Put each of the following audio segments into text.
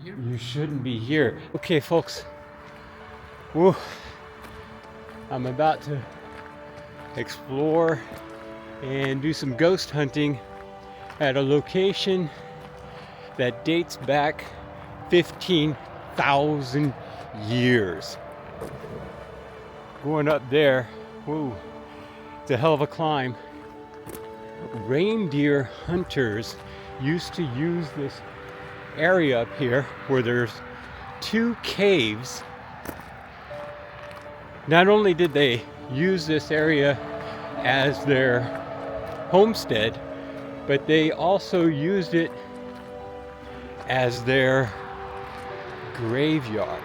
You shouldn't be here. Okay, folks. Woo. I'm about to explore and do some ghost hunting at a location that dates back 15,000 years. Going up there, woo, it's a hell of a climb. Reindeer hunters used to use this area up here where there's two caves. Not only did they use this area as their homestead, but they also used it as their graveyard.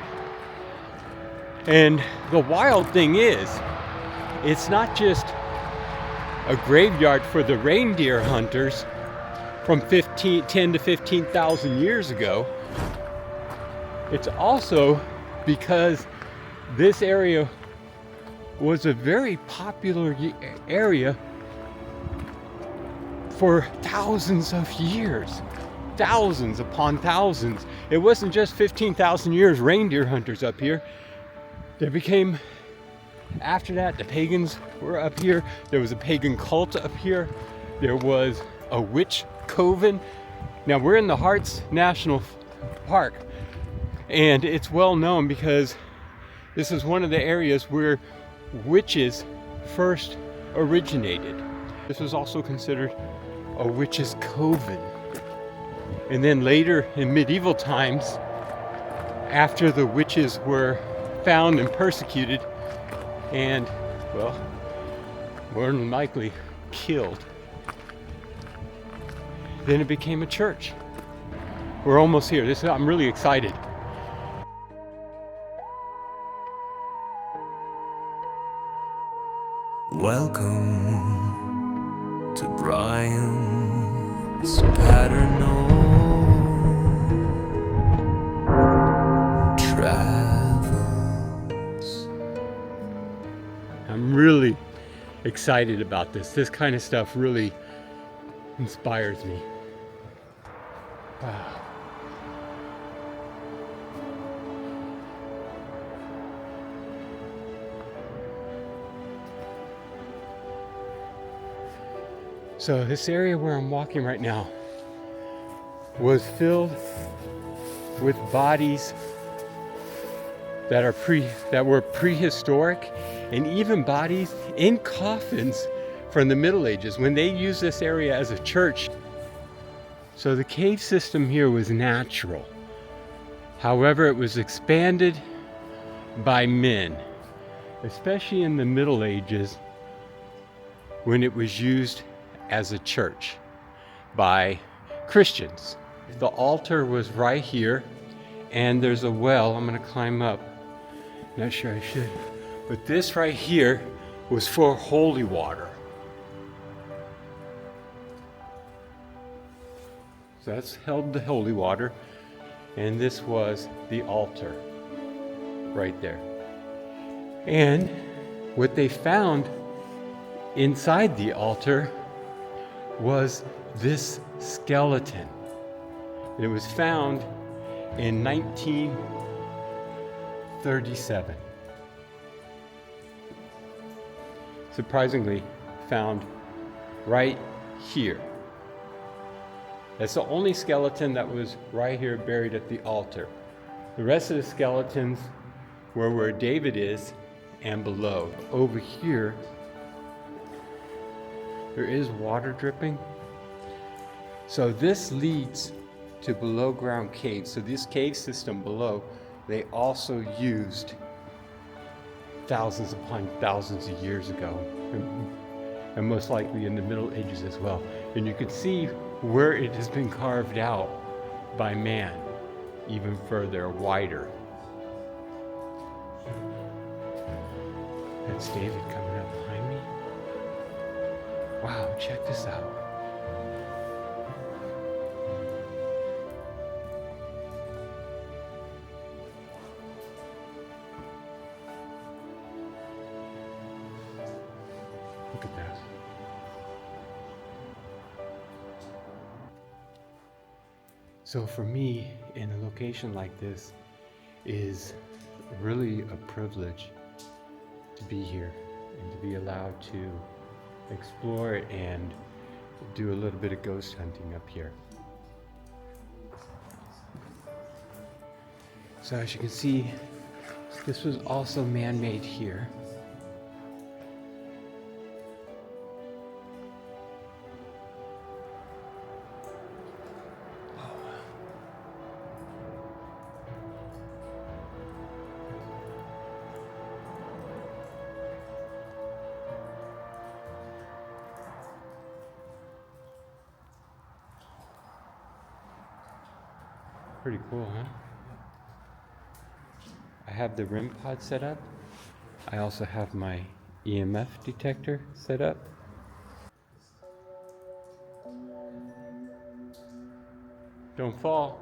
And the wild thing is, it's not just a graveyard for the reindeer hunters from 10 to 15,000 years ago. It's also because this area was a very popular area for thousands of years. Thousands upon thousands. It wasn't just 15,000 years reindeer hunters up here. There became, after that, the pagans were up here. There was a pagan cult up here. There was a witch coven. Now we're in the Harz National Park, and it's well known because this is one of the areas where witches first originated. This was also considered a witch's coven. And then later in medieval times, after the witches were found and persecuted and, well, more than likely killed, then it became a church. We're almost here. I'm really excited. Welcome to Bryan's Paranormal Travels. I'm really excited about this. This kind of stuff really inspires me. Wow. So this area where I'm walking right now was filled with bodies that were prehistoric, and even bodies in coffins from the Middle Ages when they used this area as a church. So the cave system here was natural. However, it was expanded by men, especially in the Middle Ages when it was used as a church by Christians. The altar was right here, and there's a well. I'm gonna climb up. Not sure I should, but this right here was for holy water. So that's held the holy water, and this was the altar right there. And what they found inside the altar was this skeleton. And it was found in 1937. Surprisingly, found right here. That's the only skeleton that was right here buried at the altar. The rest of the skeletons were where David is and below. Over here, there is water dripping. So this leads to below ground caves. So this cave system below, they also used thousands upon thousands of years ago, and most likely in the Middle Ages as well. And you can see where it has been carved out by man, even further, wider. That's David coming up behind me. Wow, check this out. Look at that. So for me, in a location like this, is really a privilege to be here and to be allowed to explore and do a little bit of ghost hunting up here. So as you can see, this was also man-made here. Pretty cool, huh? I have the REM pod set up. I also have my EMF detector set up. Don't fall.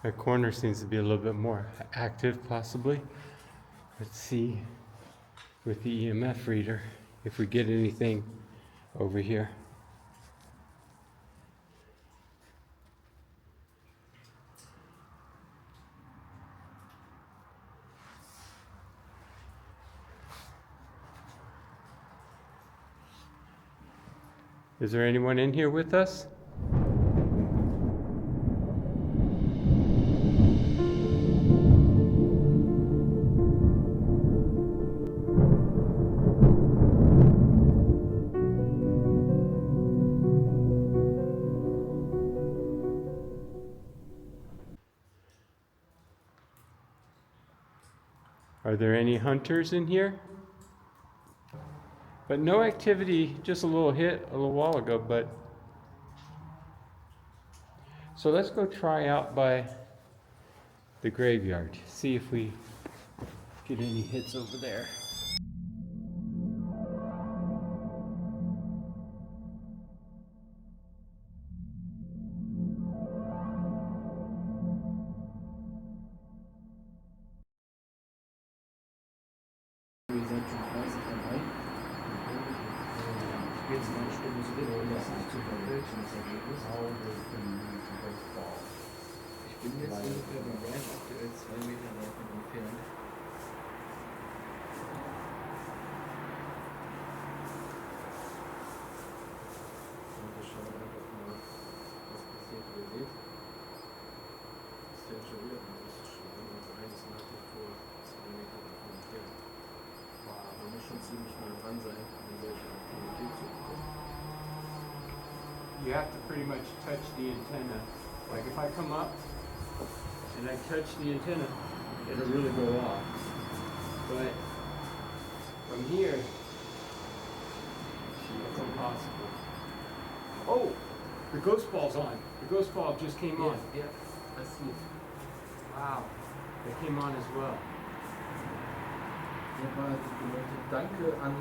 That corner seems to be a little bit more active, possibly. Let's see with the EMF reader if we get anything over here. Is there anyone in here with us? Are there any hunters in here? But no activity, just a little hit a little while ago, but. So let's go try out by the graveyard, see if we get any hits over there. Ich bin jetzt ungefähr bei Bryan aktuell 2 Meter davon entfernt. Und wir schauen einfach mal, was passiert. Ihr seht, ist ja schon wieder ein großes Stück. Und Bryan ist nach wie vor 2 Meter davon entfernt. Man muss schon ziemlich nah dran sein, um solche Aktivität zu bekommen. You have to pretty much touch the antenna. Like if I come up and I touch the antenna, it'll really go off. But from here, it's impossible. Oh, the ghost ball's on. The ghost ball just came on. Ja, passiert. Wow, they came on as well. Nochmal danke an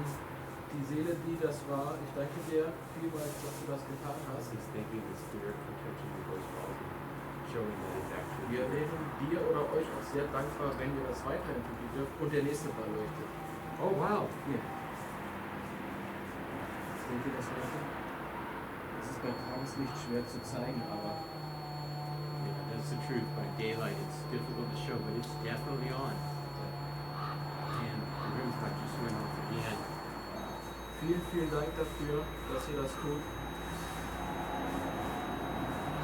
die Seele, die das war. Ich danke dir vielmals, dass du das getan hast. He's thanking the spirit for touching the ghost ball, showing that it's actually. Wir wären dir oder euch auch sehr dankbar, wenn ihr das weiterentwickeln dürft und der nächste Ball leuchtet. Oh wow. Hier. Seht ihr das heute? Das ist bei Tageslicht schwer zu zeigen, aber. Yeah, that's the truth. By daylight, it's difficult to show, but it's definitely on. And the room part just went off again. Vielen, vielen Dank dafür, dass ihr das tut.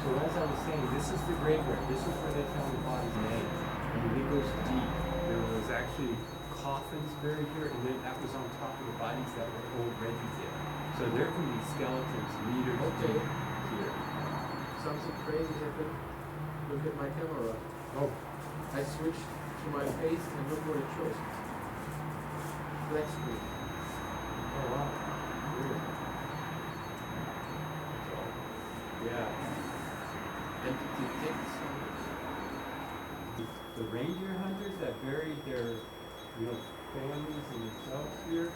So as I was saying, this is the graveyard. This is where they found the bodies made. I mean, it goes deep. There was actually coffins buried here, and then that was on top of the bodies that were already there. So there can be skeletons meters Okay. deep here. Something crazy happened. Look at my camera. Oh, I switched to my face and look what it shows. Black screen. Oh wow. Weird. Yeah. Entity text. The reindeer hunters that buried their, families and themselves here.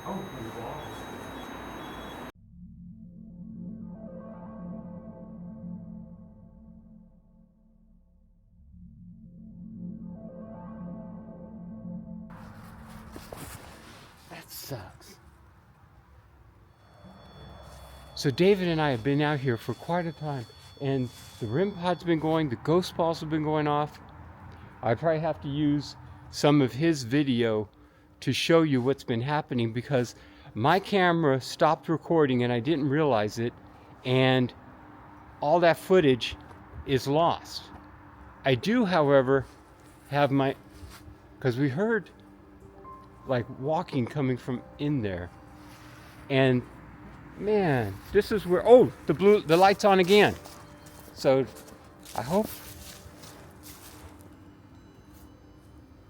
Oh, and wow. That sucks. So David and I have been out here for quite a time, and the REM pod's been going, the ghost balls have been going off. I probably have to use some of his video to show you what's been happening because my camera stopped recording and I didn't realize it, and all that footage is lost. I do, however, have because we heard like walking coming from in there, and man, this is where, oh, the light's on again. So I hope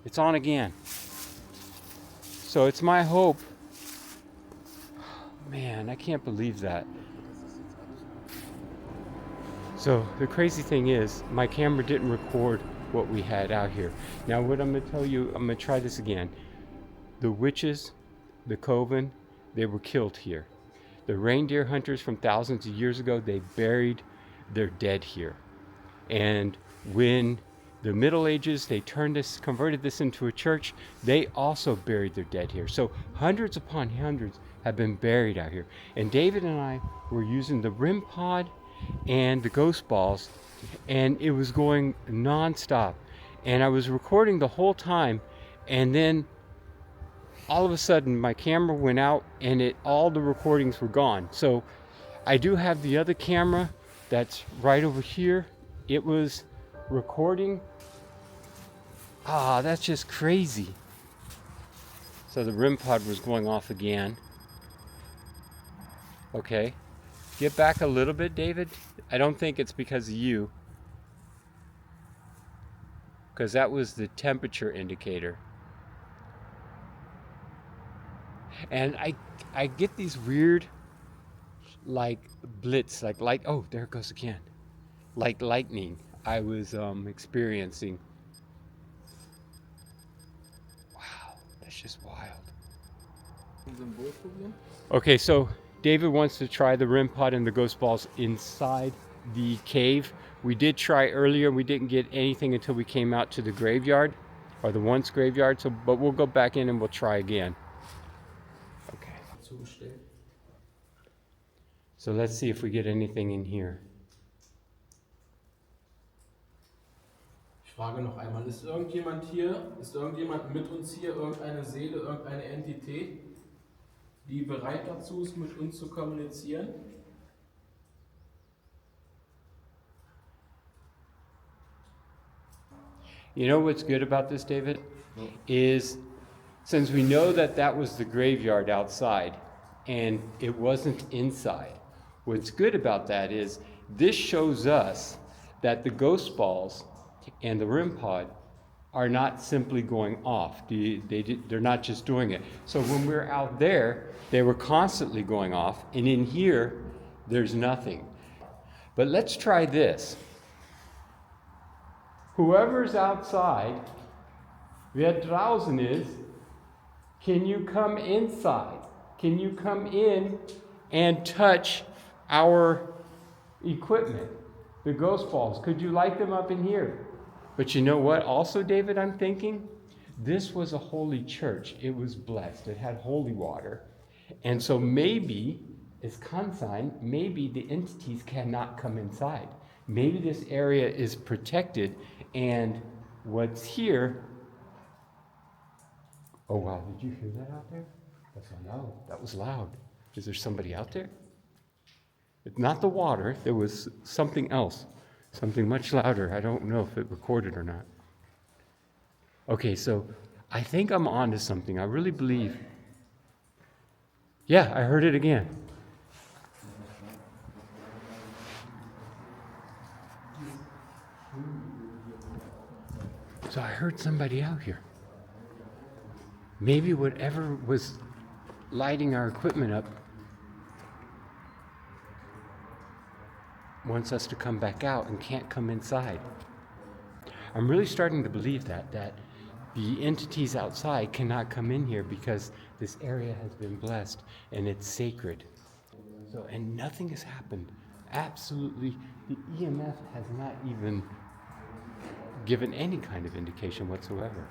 it's on again. So it's my hope. Man, I can't believe that. So the crazy thing is, my camera didn't record what we had out here. Now what I'm gonna tell you, I'm gonna try this again. The witches, the coven, they were killed here. The reindeer hunters from thousands of years ago, they buried their dead here. And when the Middle Ages, they converted this into a church, they also buried their dead here. So hundreds upon hundreds have been buried out here. And David and I were using the REM pod and the ghost balls, and it was going nonstop. And I was recording the whole time, and then all of a sudden my camera went out and all the recordings were gone. So I do have the other camera that's right over here. It was recording. That's just crazy. So the REM pod was going off again. Okay. Get back a little bit, David. I don't think it's because of you, because that was the temperature indicator. And I get these weird like blitz, like light. Oh, there it goes again. Like lightning I was experiencing. Wow, that's just wild. Symbol probieren. Okay, so David wants to try the REM pod and the ghost balls inside the cave. We did try earlier. We didn't get anything until we came out to the graveyard, or the once graveyard. So, but we'll go back in and we'll try again. Okay. Zugestellt. So let's see if we get anything in here. Ich frage noch einmal, ist irgendjemand hier? Ist irgendjemand mit uns hier? Irgendeine Seele, irgendeine Entität, die bereit dazu ist, mit uns zu kommunizieren? You know what's good about this, David? Is since we know that that was the graveyard outside and it wasn't inside, what's good about that is this shows us that the ghost balls and the REM pod are not simply going off. They're not just doing it. So when we're out there, they were constantly going off, and in here, there's nothing. But let's try this. Whoever's outside, wer draußen ist, can you come inside? Can you come in and touch our equipment, the ghost balls? Could you light them up in here? But you know what also, David, I'm thinking? This was a holy church. It was blessed. It had holy water. And so maybe, as consign, maybe the entities cannot come inside. Maybe this area is protected, and what's here... Oh, wow, did you hear that out there? That's loud. That was loud. Is there somebody out there? It's not the water. There was something else. Something much louder. I don't know if it recorded or not. Okay, so I think I'm onto something. I really believe. Yeah, I heard it again. So I heard somebody out here. maybe whatever was lighting our equipment up wants us to come back out and can't come inside. I'm really starting to believe that the entities outside cannot come in here because this area has been blessed and it's sacred. So, and nothing has happened. Absolutely, the EMF has not even given any kind of indication whatsoever.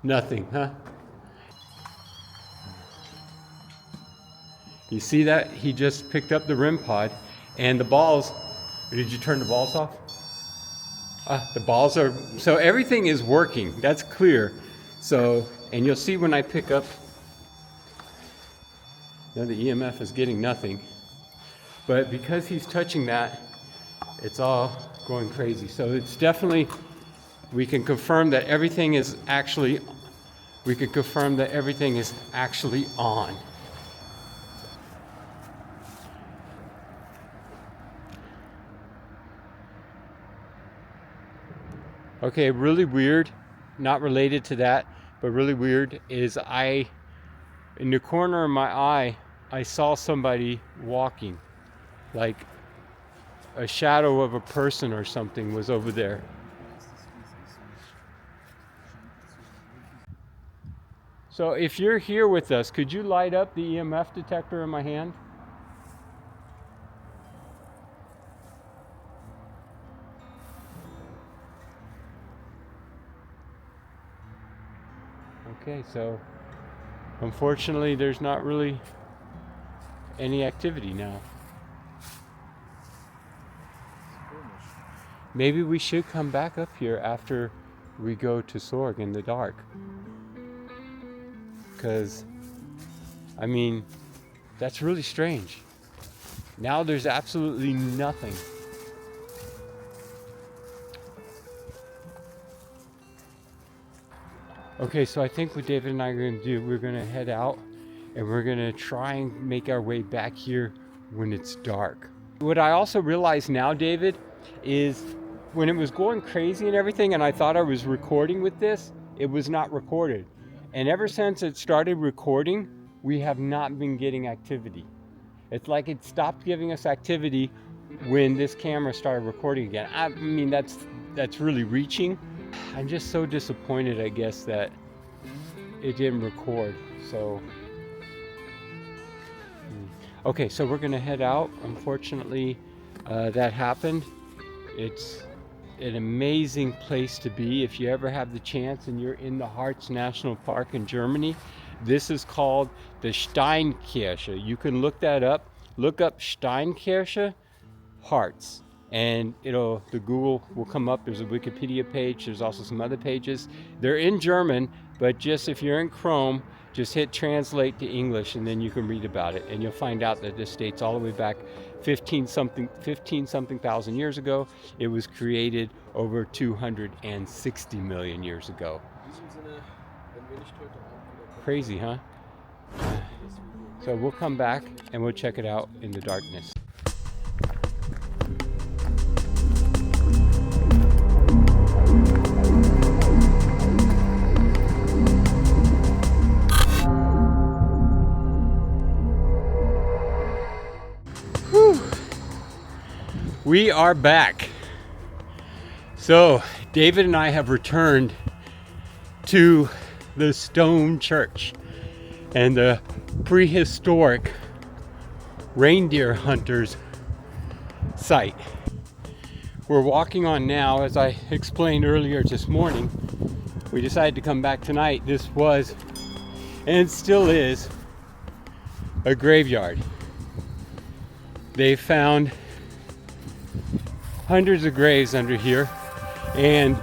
Nothing, huh? You see that? He just picked up the REM pod and the balls. Did you turn the balls off? The balls are, so everything is working. That's clear. So, and you'll see when I pick up, now the EMF is getting nothing. But because he's touching that, it's all going crazy. So it's definitely, we can confirm that everything is actually on. Okay, really weird, not related to that, but really weird is in the corner of my eye, I saw somebody walking, like a shadow of a person or something was over there. So if you're here with us, could you light up the EMF detector in my hand? Okay, so unfortunately there's not really any activity now. Maybe we should come back up here after we go to Sorg in the dark. Because, I mean, that's really strange. Now there's absolutely nothing. Okay, so I think what David and I are going to do, we're going to head out and we're going to try and make our way back here when it's dark. What I also realize now, David, is when it was going crazy and everything and I thought I was recording with this, it was not recorded. And ever since it started recording, we have not been getting activity. It's like it stopped giving us activity when this camera started recording again. I mean, that's really reaching. I'm just so disappointed, I guess, that it didn't record. So, okay, so we're gonna head out. Unfortunately, that happened. It's an amazing place to be if you ever have the chance and you're in the Harz National Park in Germany. This is called the Steinkirche. You can look that up. Look up Steinkirche Harz, and the Google will come up. There's a Wikipedia page. There's also some other pages. They're in German, but just if you're in Chrome, just hit translate to English and then you can read about it, and you'll find out that this dates all the way back 15 something thousand years ago. It was created over 260 million years ago. Crazy, huh? So we'll come back and we'll check it out in the darkness. We are back. So David and I have returned to the stone church and the prehistoric reindeer hunters site. We're walking on now, as I explained earlier this morning. We decided to come back tonight. This was, and still is, a graveyard. They found hundreds of graves under here and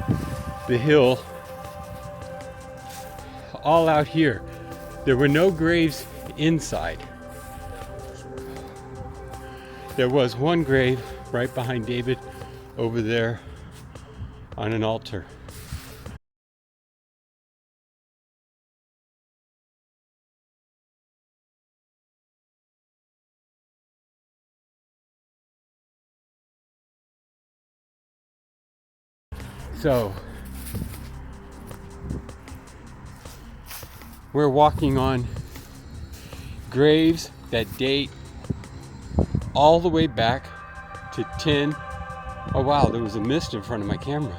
the hill all out here. There were no graves inside. There was one grave right behind David over there on an altar. So We're walking on graves that date all the way back to 10. Oh wow, there was a mist in front of my camera.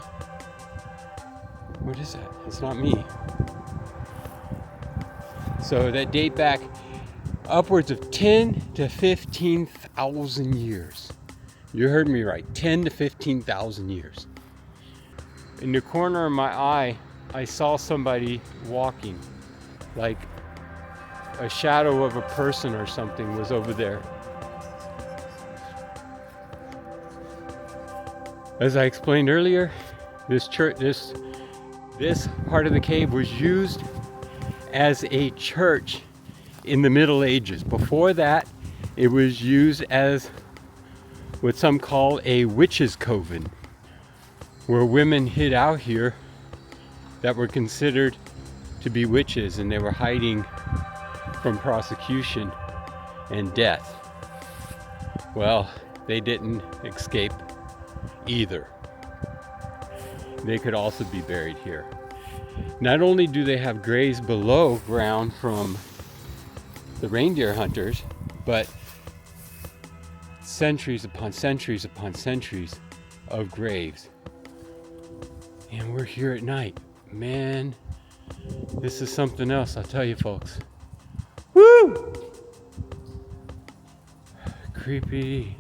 What is that? It's not me. So that date back upwards of 10 to 15,000 years. You heard me right, 10 to 15,000 years. In the corner of my eye, I saw somebody walking, like a shadow of a person or something was over there. As I explained earlier, this part of the cave was used as a church in the Middle Ages. Before that, it was used as what some call a witch's coven, where women hid out here that were considered to be witches, and they were hiding from prosecution and death. Well, they didn't escape either. They could also be buried here. Not only do they have graves below ground from the reindeer hunters, but centuries upon centuries upon centuries of graves. And we're here at night. Man, this is something else, I'll tell you folks. Woo! Creepy.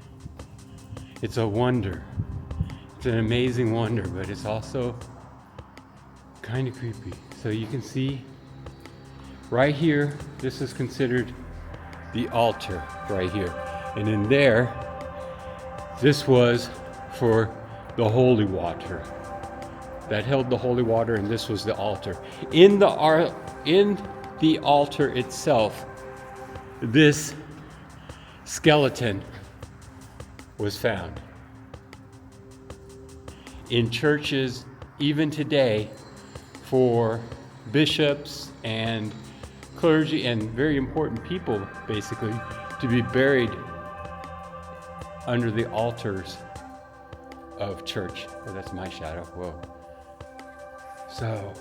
It's a wonder. It's an amazing wonder, but it's also kind of creepy. So you can see right here, this is considered the altar right here. And in there, this was for the holy water. That held the holy water, and this was the altar. In the altar itself, this skeleton was found. In churches, even today, for bishops and clergy and very important people, basically, to be buried under the altars of church. Oh, that's my shadow. Whoa. So,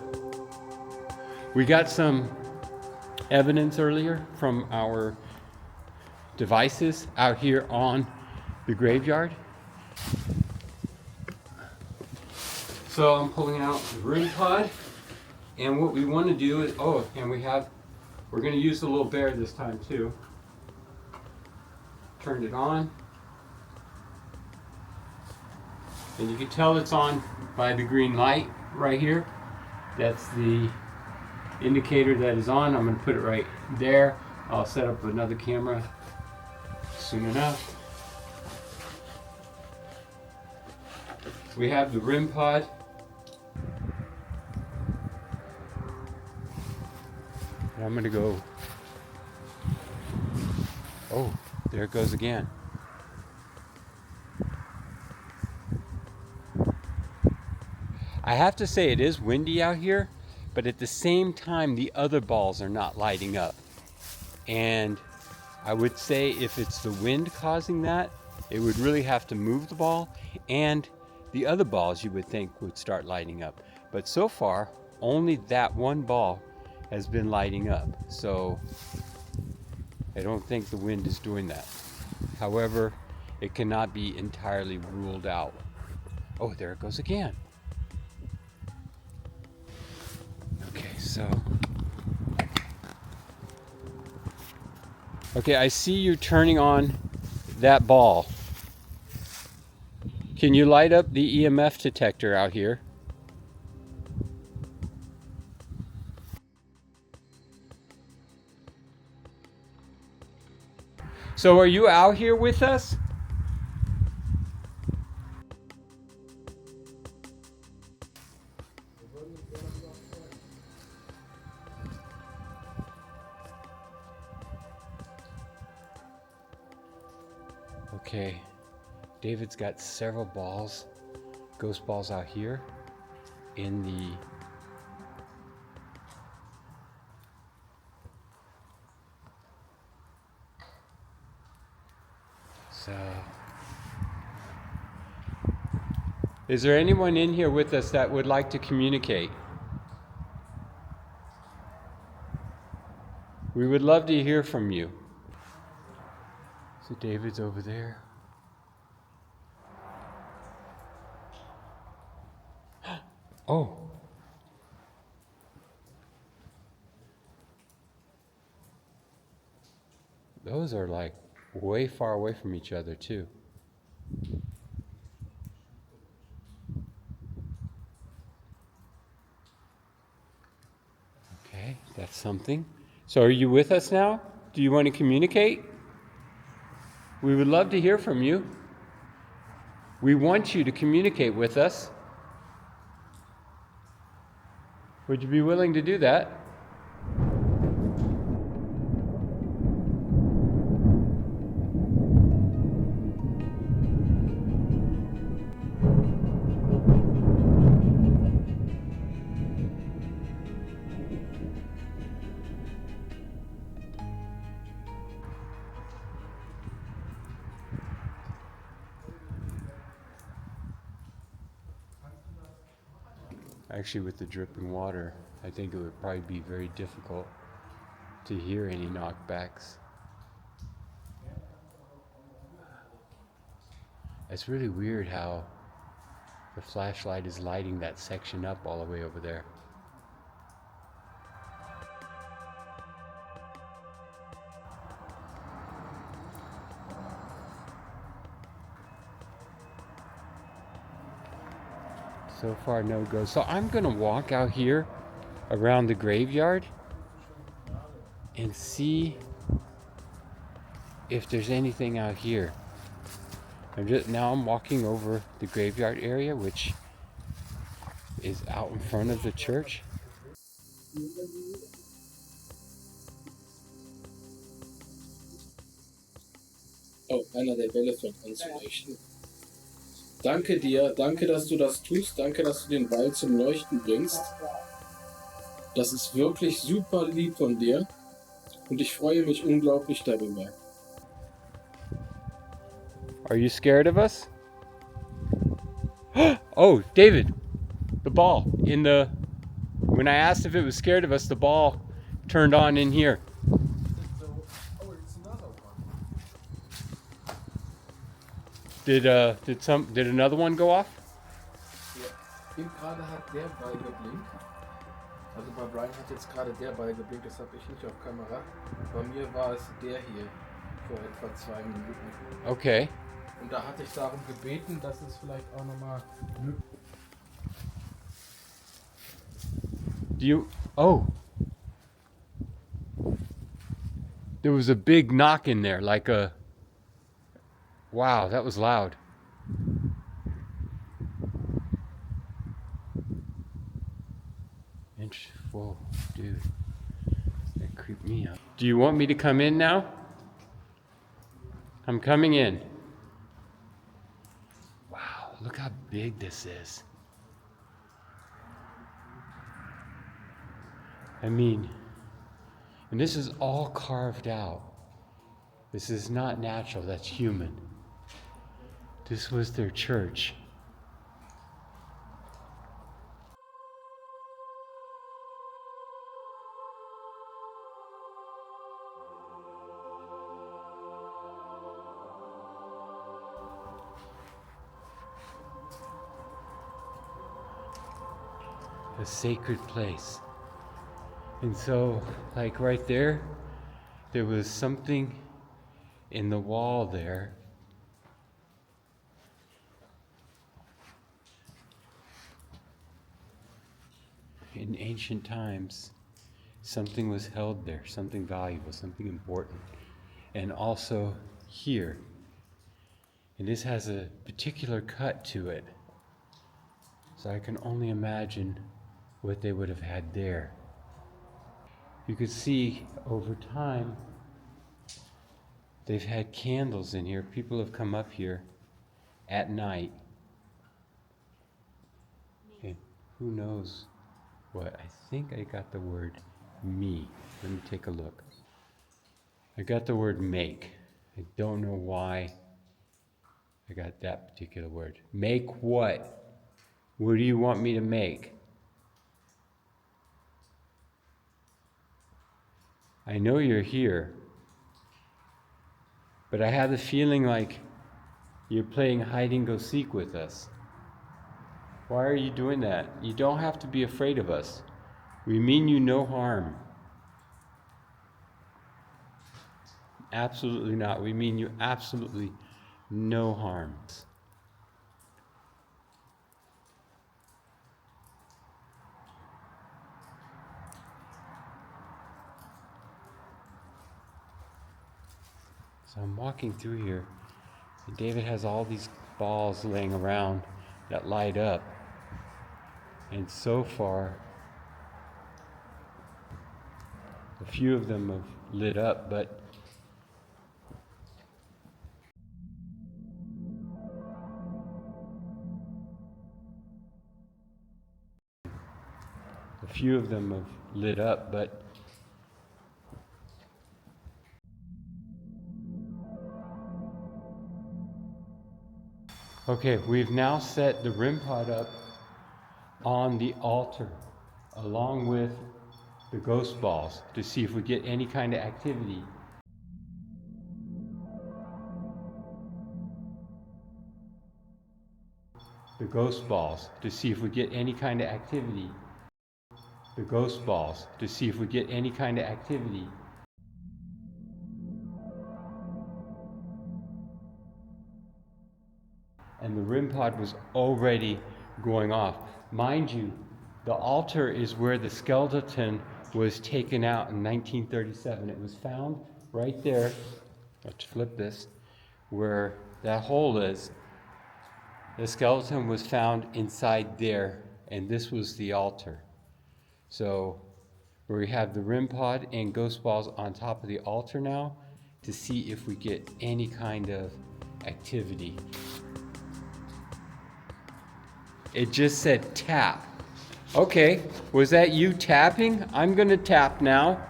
we got some evidence earlier from our devices out here on the graveyard. So I'm pulling out the room pod, and what we want to do is, we're going to use the little bear this time too. Turn it on, and you can tell it's on by the green light right here. That's the indicator that is on. I'm going to put it right there. I'll set up another camera soon enough. We have the REM pod. And I'm going to go. Oh, there it goes again. I have to say it is windy out here, but at the same time the other balls are not lighting up. And I would say if it's the wind causing that, it would really have to move the ball, and the other balls you would think would start lighting up. But so far, only that one ball has been lighting up. So I don't think the wind is doing that. However, it cannot be entirely ruled out. Oh, there it goes again. Okay, I see you turning on that ball. Can you light up the EMF detector out here? So are you out here with us? Okay, David's got several balls, ghost balls out here in the Is there anyone in here with us that would like to communicate? We would love to hear from you. So David's over there. Oh. Those are like way far away from each other too. Okay, that's something. So are you with us now? Do you want to communicate? We would love to hear from you. We want you to communicate with us. Would you be willing to do that? Actually, with the dripping water, I think it would probably be very difficult to hear any knockbacks. It's really weird how the flashlight is lighting that section up all the way over there. So far, no go. So I'm gonna walk out here around the graveyard and see if there's anything out here. I'm walking over the graveyard area, which is out in front of the church. Oh, einer der Welle fängt an zu leuchten. Danke dir, danke, dass du das tust, danke, dass du den Ball zum Leuchten bringst. Das ist wirklich super lieb von dir und ich freue mich unglaublich darüber. Are you scared of us? Oh, David, the ball in the. When I asked if it was scared of us, the ball turned on in here. Oh, it's another one. Did another one go off? Ja. Eben gerade hat der Ball geblinkt. Also bei Bryan hat jetzt gerade der Ball geblinkt, das habe ich nicht auf Kamera. Bei mir war es der hier vor etwa 2 Minuten. Okay. Und da hatte ich darum gebeten, dass es vielleicht auch nochmal. Oh. There was a big knock in there, like a. Wow, that was loud. Whoa, dude. That creeped me out. Do you want me to come in now? I'm coming in. Wow, look how big this is. I mean, and this is all carved out. This is not natural, that's human. This was their church. A sacred place. And so, like right there was something in the wall there. In ancient times, something was held there, something valuable, something important. And also here. And this has a particular cut to it. So I can only imagine what they would have had there. You could see over time, they've had candles in here. People have come up here at night. And who knows what? I think I got the word me. Let me take a look. I got the word make. I don't know why I got that particular word. Make what? What do you want me to make? I know you're here, but I have the feeling like you're playing hide and go seek with us. Why are you doing that? You don't have to be afraid of us. We mean you no harm. Absolutely not. We mean you absolutely no harm. So I'm walking through here, and David has all these balls laying around that light up. And so far, a few of them have lit up, but okay, we've now set the REM pod up on the altar along with the ghost balls to see if we get any kind of activity. The ghost balls to see if we get any kind of activity. The ghost balls to see if we get any kind of activity. And the REM pod was already going off. Mind you, the altar is where the skeleton was taken out in 1937. It was found right there. Let's flip this. Where that hole is, the skeleton was found inside there, and this was the altar. So we have the REM pod and ghost balls on top of the altar now to see if we get any kind of activity. It just said tap. Okay, was that you tapping? I'm gonna tap now,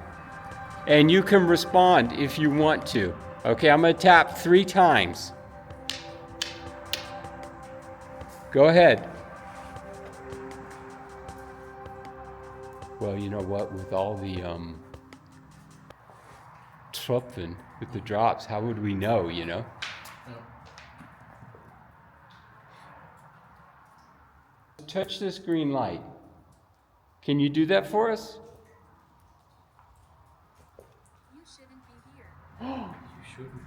and you can respond if you want to. Okay, I'm gonna tap 3 times. Go ahead. Well, you know what, with all the tropfen, with the drops, how would we know, you know? Touch this green light. Can you do that for us? You shouldn't be here. You shouldn't.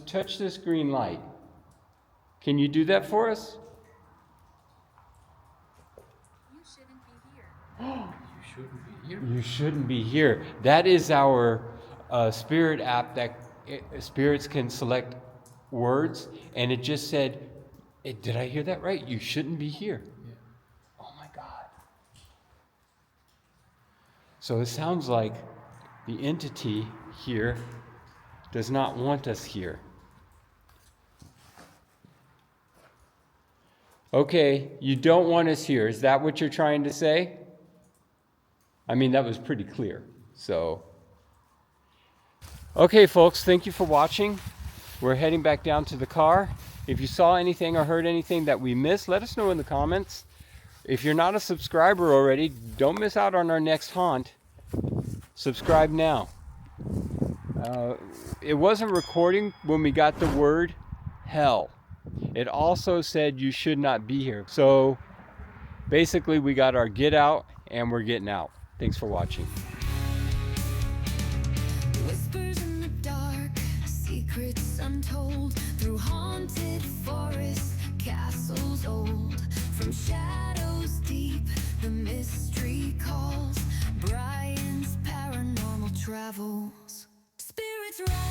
Touch this green light. Can you do that for us? You shouldn't be here. You shouldn't be here. You shouldn't be here. That is our spirit app that spirits can select words, and it just said, did I hear that right? You shouldn't be here. Yeah. Oh my God. So it sounds like the entity here does not want us here. Okay, you don't want us here. Is that what you're trying to say? I mean, that was pretty clear. So, okay, folks, thank you for watching. We're heading back down to the car. If you saw anything or heard anything that we missed, let us know in the comments. If you're not a subscriber already, don't miss out on our next haunt. Subscribe now. It wasn't recording when we got the word hell. It also said you should not be here. So basically we got our get out and we're getting out. Thanks for watching. Whispers in the dark, secrets untold, through haunted forests, castles old, from shadows deep, the mystery calls. Bryan's paranormal travels. Spirits rise.